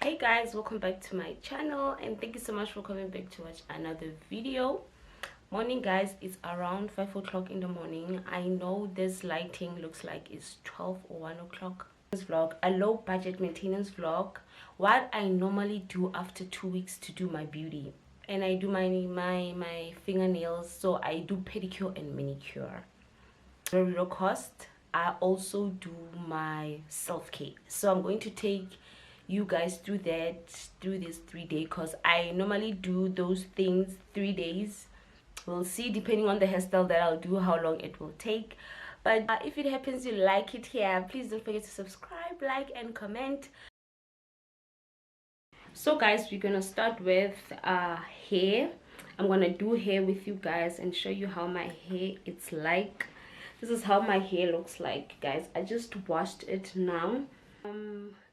Hey guys, welcome back to my channel and thank you so much for coming back to watch another video. Morning guys, it's around 5 o'clock in the morning. I know this lighting looks like it's 12 or 1 o'clock. This vlog, a low budget maintenance vlog, what I normally do after 2 weeks to do my beauty. And I do my fingernails, so I do pedicure and manicure. Very low cost. I also do my self-care, so I'm going to take you guys through this 3 day, because I normally do those things 3 days. We'll see, depending on the hairstyle that I'll do, how long it will take. But if it happens you like it here, please don't forget to subscribe, like and comment. So guys, we're gonna start with hair. I'm gonna do hair with you guys and show you how my hair it's like. This is how my hair looks like, guys. I just washed it now.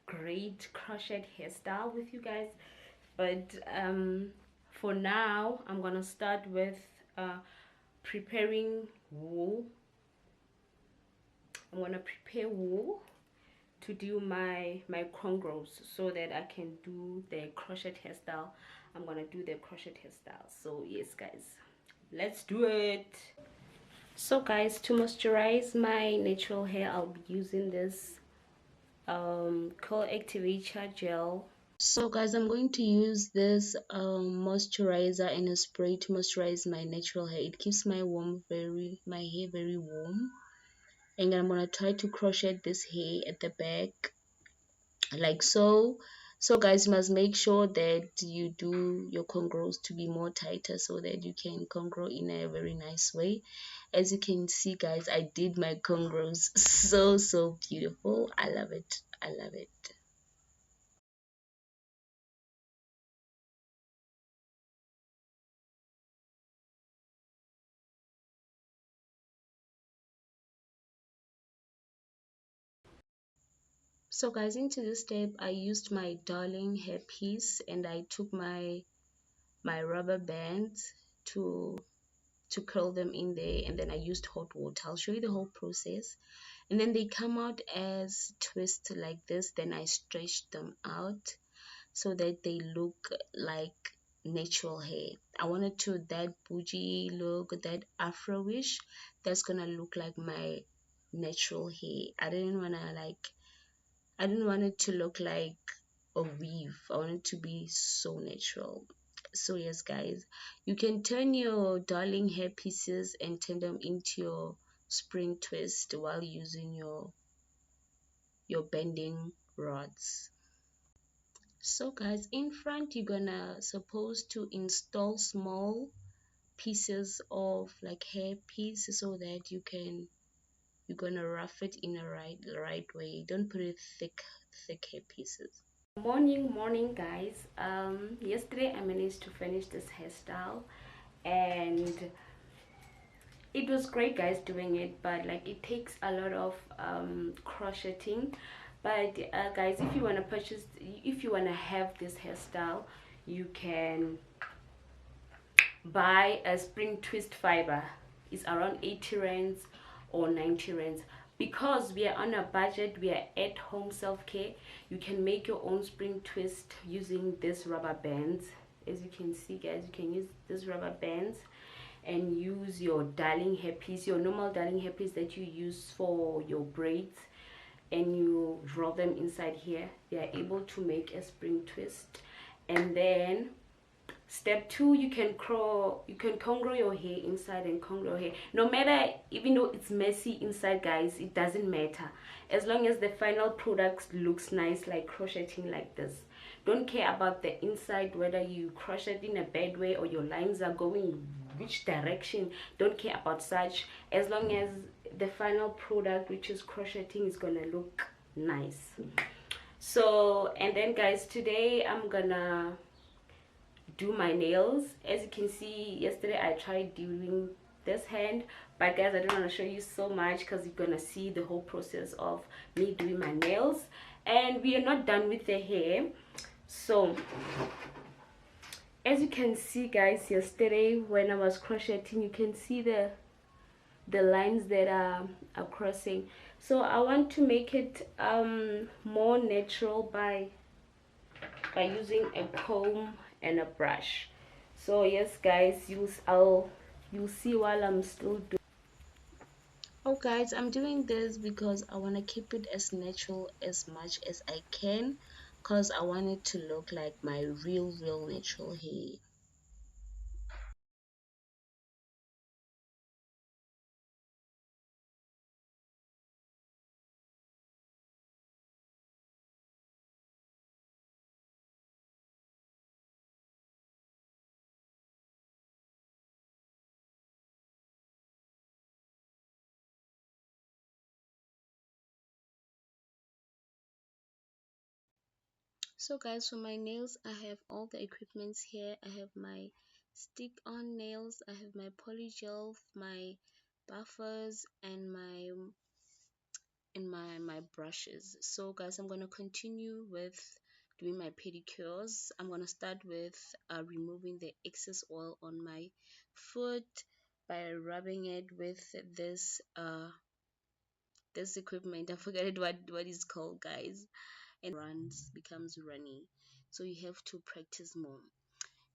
Great crochet hairstyle with you guys, but for now I'm gonna start with preparing wool. I'm gonna prepare wool to do my cornrows so that I can do the crochet hairstyle. I'm gonna do the crochet hairstyle. So yes guys, let's do it. So guys, to moisturize my natural hair, I'll be using this curl activator gel. So guys, I'm going to use this moisturizer and a spray to moisturize my natural hair. It keeps my hair very warm. And I'm gonna try to crochet this hair at the back like so. So guys, you must make sure that you do your cornrows to be more tighter so that you can cornrow in a very nice way. As you can see guys, I did my cornrows so beautiful. I love it. I love it. So guys, into this step I used my darling hairpiece and I took my rubber bands to curl them in there, and then I used hot water. I'll show you the whole process. And then they come out as twists like this. Then I stretched them out so that they look like natural hair. I wanted to that bougie look, that afro-ish, that's gonna look like my natural hair. I didn't want it to look like a weave. I want it to be so natural. So yes guys, you can turn your darling hair pieces and turn them into your spring twist while using your bending rods. So guys, in front you're gonna supposed to install small pieces of like hair piece so that you're gonna rough it in a right way. Don't put it thick hair pieces. Morning guys. Yesterday I managed to finish this hairstyle and it was great guys doing it, but like it takes a lot of crocheting. But guys, if you want to have this hairstyle, you can buy a spring twist fiber. It's around 80 rands or 90 rands. Because we are on a budget, we are at home self-care, you can make your own spring twist using this rubber bands. As you can see guys, you can use this rubber bands and use your darling hairpiece, your normal darling hairpiece that you use for your braids, and you roll them inside here. They are able to make a spring twist. And then step 2, you can cornrow your hair inside and cornrow your hair. No matter, even though it's messy inside guys, it doesn't matter as long as the final product looks nice, like crocheting like this. Don't care about the inside, whether you crochet in a bad way or your lines are going which direction. Don't care about such, as long as the final product, which is crocheting, is gonna look nice. So, and then guys, today I'm gonna do my nails. As you can see, yesterday I tried doing this hand, but guys, I don't want to show you so much because you're gonna see the whole process of me doing my nails. And we are not done with the hair. So as you can see guys, yesterday when I was crocheting, you can see the lines that are crossing. So I want to make it more natural by by using a comb and a brush. So yes guys, you'll see while I'm still doing. Oh guys, I'm doing this because I want to keep it as natural as much as I can, because I want it to look like my real natural hair. So guys, for my nails, I have all the equipments here. I have my stick on nails, I have my polygel, my buffers, and my brushes. So guys, I'm going to continue with doing my pedicures. I'm going to start with removing the excess oil on my foot by rubbing it with this equipment. I forget it what it's called guys, and runs becomes runny, so you have to practice more.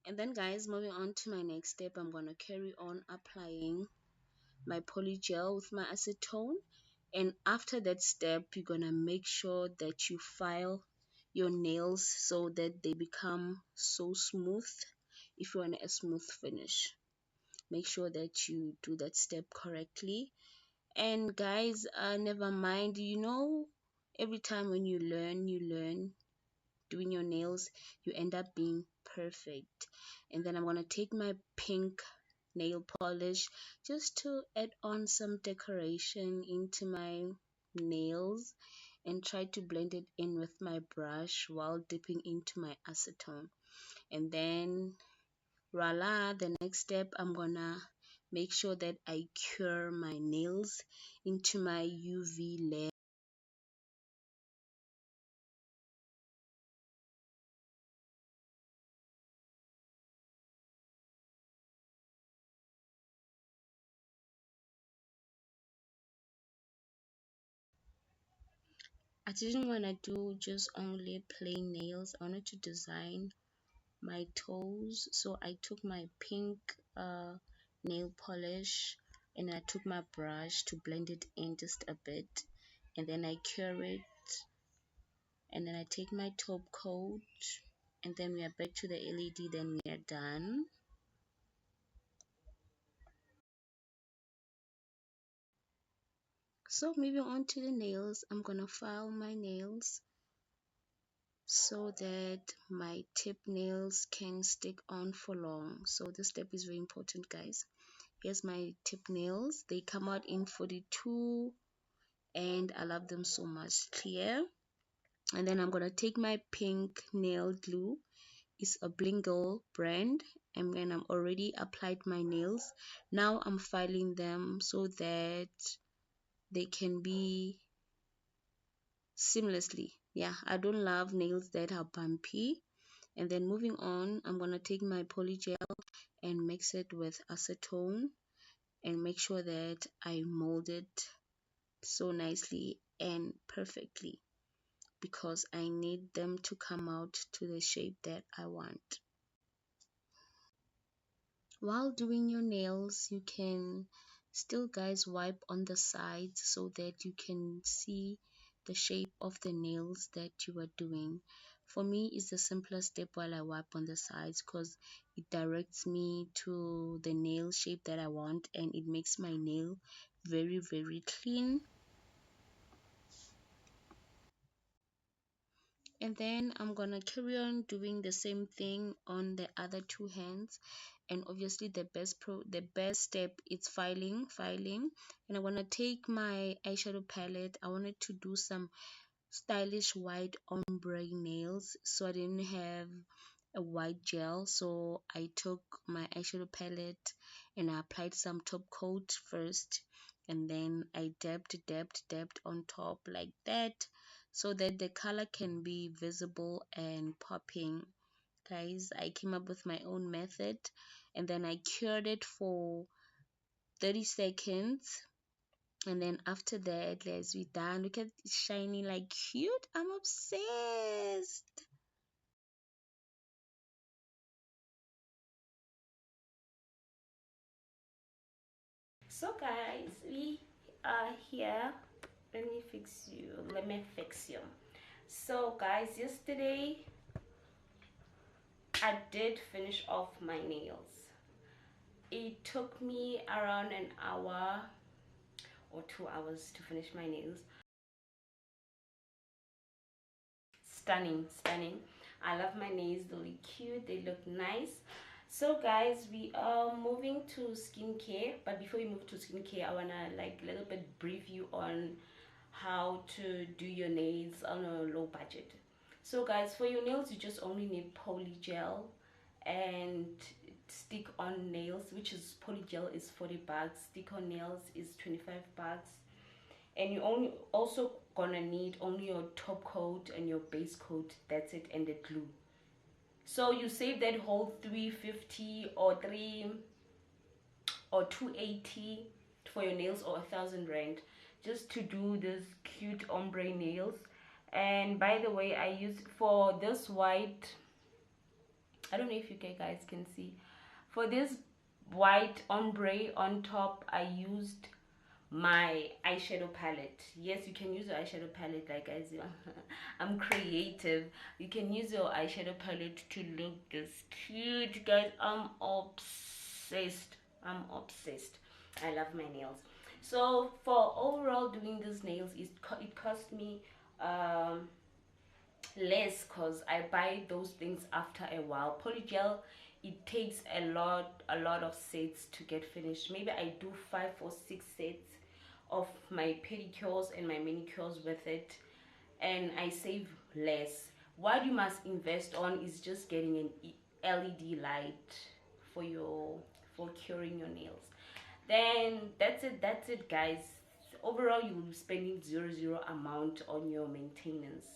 And then guys, moving on to my next step, I'm going to carry on applying my polygel with my acetone. And after that step, you're gonna make sure that you file your nails so that they become so smooth. If you want a smooth finish, make sure that you do that step correctly. And guys, never mind, every time when you learn doing your nails, you end up being perfect. And then I'm gonna take my pink nail polish just to add on some decoration into my nails and try to blend it in with my brush while dipping into my acetone. And then voila, the next step, I'm gonna make sure that I cure my nails into my UV lamp. I didn't want to do just only plain nails. I wanted to design my toes, so I took my pink nail polish and I took my brush to blend it in just a bit, and then I cure it, and then I take my top coat, and then we are back to the LED, then we are done. So moving on to the nails, I'm gonna file my nails so that my tip nails can stick on for long. So this step is very important guys. Here's my tip nails. They come out in 42 and I love them so much. Clear. And then I'm gonna take my pink nail glue. It's a Blingle brand, and when I'm already applied my nails, now I'm filing them so that they can be seamlessly. Yeah, I don't love nails that are bumpy. And then moving on, I'm gonna take my polygel and mix it with acetone and make sure that I mold it so nicely and perfectly, because I need them to come out to the shape that I want. While doing your nails, you can still guys wipe on the sides so that you can see the shape of the nails that you are doing. For me, it's the simplest step while I wipe on the sides, because it directs me to the nail shape that I want and it makes my nail very clean. And then I'm gonna carry on doing the same thing on the other two hands. And obviously the best step is filing. And I'm gonna take my eyeshadow palette. I wanted to do some stylish white ombre nails, so I didn't have a white gel, so I took my eyeshadow palette and I applied some top coat first, and then I dabbed on top like that, so that the color can be visible and popping. Guys, I came up with my own method, and then I cured it for 30 seconds, and then after that, let's be done. Look at it shining like cute. I'm obsessed. So guys, we are here. Let me fix you. So guys, yesterday I did finish off my nails. It took me around an hour or 2 hours to finish my nails. Stunning. I love my nails. They look cute, they look nice. So guys, we are moving to skincare, but before we move to skincare, I wanna like a little bit brief you on how to do your nails on a low budget. So guys, for your nails you just only need poly gel and stick on nails, which is poly gel is 40 bucks, stick on nails is 25 bucks, and you only also gonna need only your top coat and your base coat. That's it, and the glue. So you save that whole 350 or 280 for your nails, or 1,000 rand just to do this cute ombre nails. And by the way, I use for this white, I don't know if you guys can see, for this white ombre on top I used my eyeshadow palette. Yes, you can use your eyeshadow palette, like guys. I'm creative. You can use your eyeshadow palette to look this cute, guys. I'm obsessed. I love my nails. So for overall doing these nails, it cost me less because I buy those things after a while. Polygel, it takes a lot of sets to get finished. Maybe I do 5 or 6 sets of my pedicures and my manicures with it, and I save less. What you must invest on is just getting an LED light for curing your nails. Then that's it guys. Overall you will be spending zero amount on your maintenance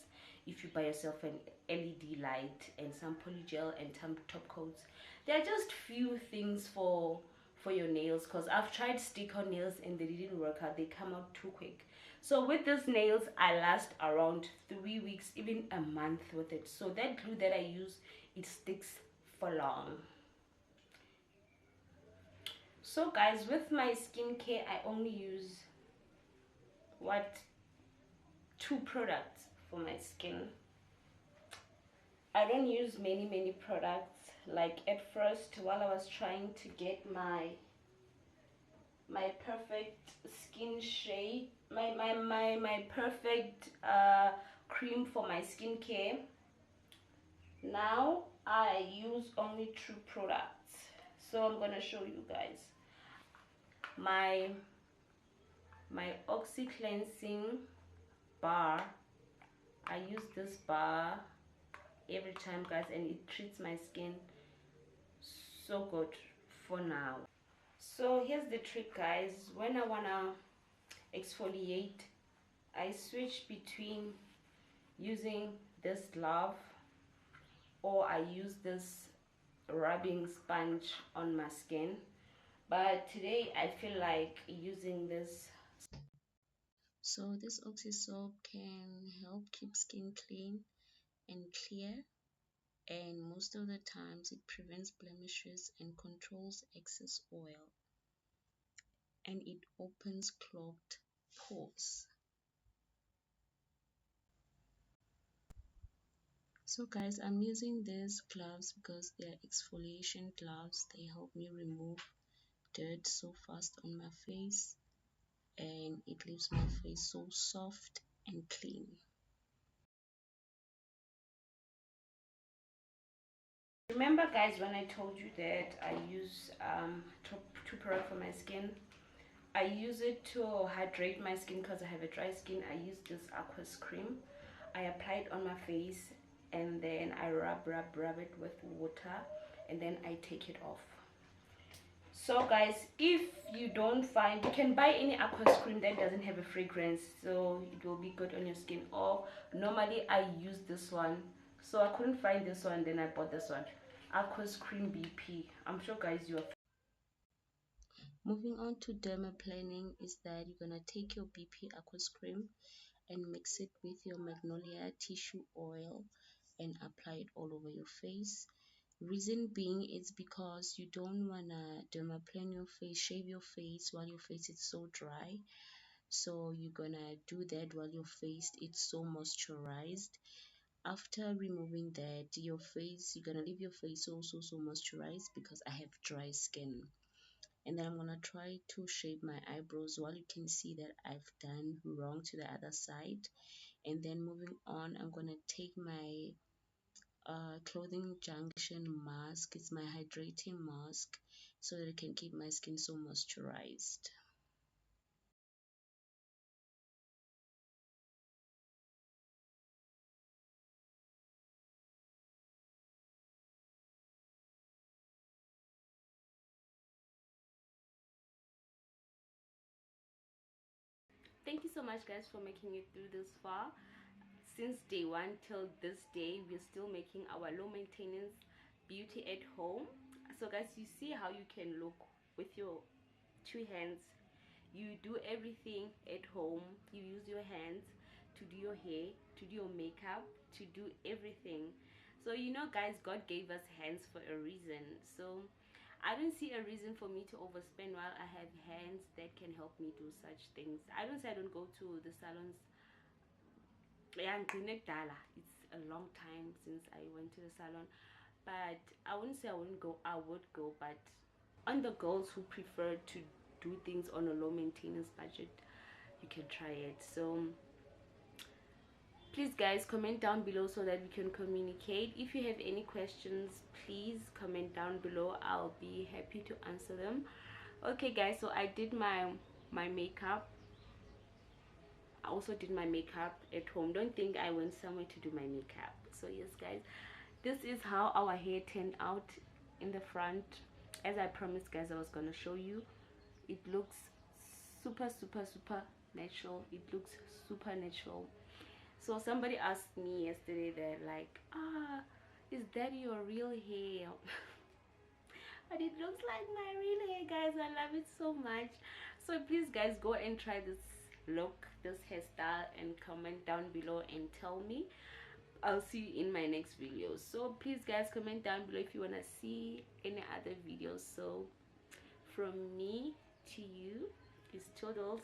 if you buy yourself an LED light and some polygel and some top coats. There are just few things for your nails, because I've tried stick on nails and they didn't work out. They come out too quick. So with these nails I last around 3 weeks, even a month with it. So that glue that I use, it sticks for long. So guys, with my skincare I only use two products for my skin. I don't use many products. Like at first, while I was trying to get my perfect skin shade, my perfect cream for my skincare, now I use only two products. So I'm gonna show you guys my oxy cleansing bar. I use this bar every time guys, and it treats my skin so good for now. So here's the trick guys. When I wanna exfoliate, I switch between using this glove, or I use this rubbing sponge on my skin, but today I feel like using this. So this oxy soap can help keep skin clean and clear, and most of the times it prevents blemishes and controls excess oil, and it opens clogged pores. So guys, I'm using these gloves because they're exfoliation gloves. They help me remove dirt so fast on my face, and it leaves my face so soft and clean. Remember guys, when I told you that I use two products for my skin? I use it to hydrate my skin because I have a dry skin. I use this aqueous cream. I apply it on my face, and then I rub it with water, and then I take it off. So guys, if you don't find, you can buy any aqueous cream that doesn't have a fragrance, so it will be good on your skin. Or normally I use this one, so I couldn't find this one, then I bought this one, aqueous cream BP. I'm sure guys you are. Moving on to dermaplaning is that you're gonna take your BP aqueous cream and mix it with your magnolia tissue oil and apply it all over your face. Reason being, it's because you don't wanna dermaplane your face, shave your face while your face is so dry. So you're gonna do that while your face is so moisturized. After removing that, your face, you're gonna leave your face also so moisturized because I have dry skin. And then I'm gonna try to shape my eyebrows while you can see that I've done wrong to the other side. And then moving on, I'm gonna take my clothing junction mask. It's my hydrating mask so that it can keep my skin so moisturized. Thank you so much, guys, for making it through this far. Since day one till this day, we're still making our low maintenance beauty at home. So guys, you see how you can look with your two hands. You do everything at home. You use your hands to do your hair, to do your makeup, to do everything. So you know, guys, God gave us hands for a reason. So I don't see a reason for me to overspend while I have hands that can help me do such things. I don't say I don't go to the salons. Yeah, it's a long time since I went to the salon, but I wouldn't say I wouldn't go. I would go, but on the girls who prefer to do things on a low maintenance budget, you can try it. So please, guys, comment down below so that we can communicate. If you have any questions, please comment down below. I'll be happy to answer them. Okay, guys, so I did my makeup. I also did my makeup at home. Don't think I went somewhere to do my makeup. So yes, guys, this is how our hair turned out in the front. As I promised, guys, I was gonna show you. It looks super natural. It looks super natural. So somebody asked me yesterday, they're like, is that your real hair? But it looks like my real hair, guys. I love it so much. So please, guys, go and try this look, this hairstyle, and comment down below and tell me. I'll see you in my next video. So please, guys, comment down below if you want to see any other videos. So from me to you is Toodles.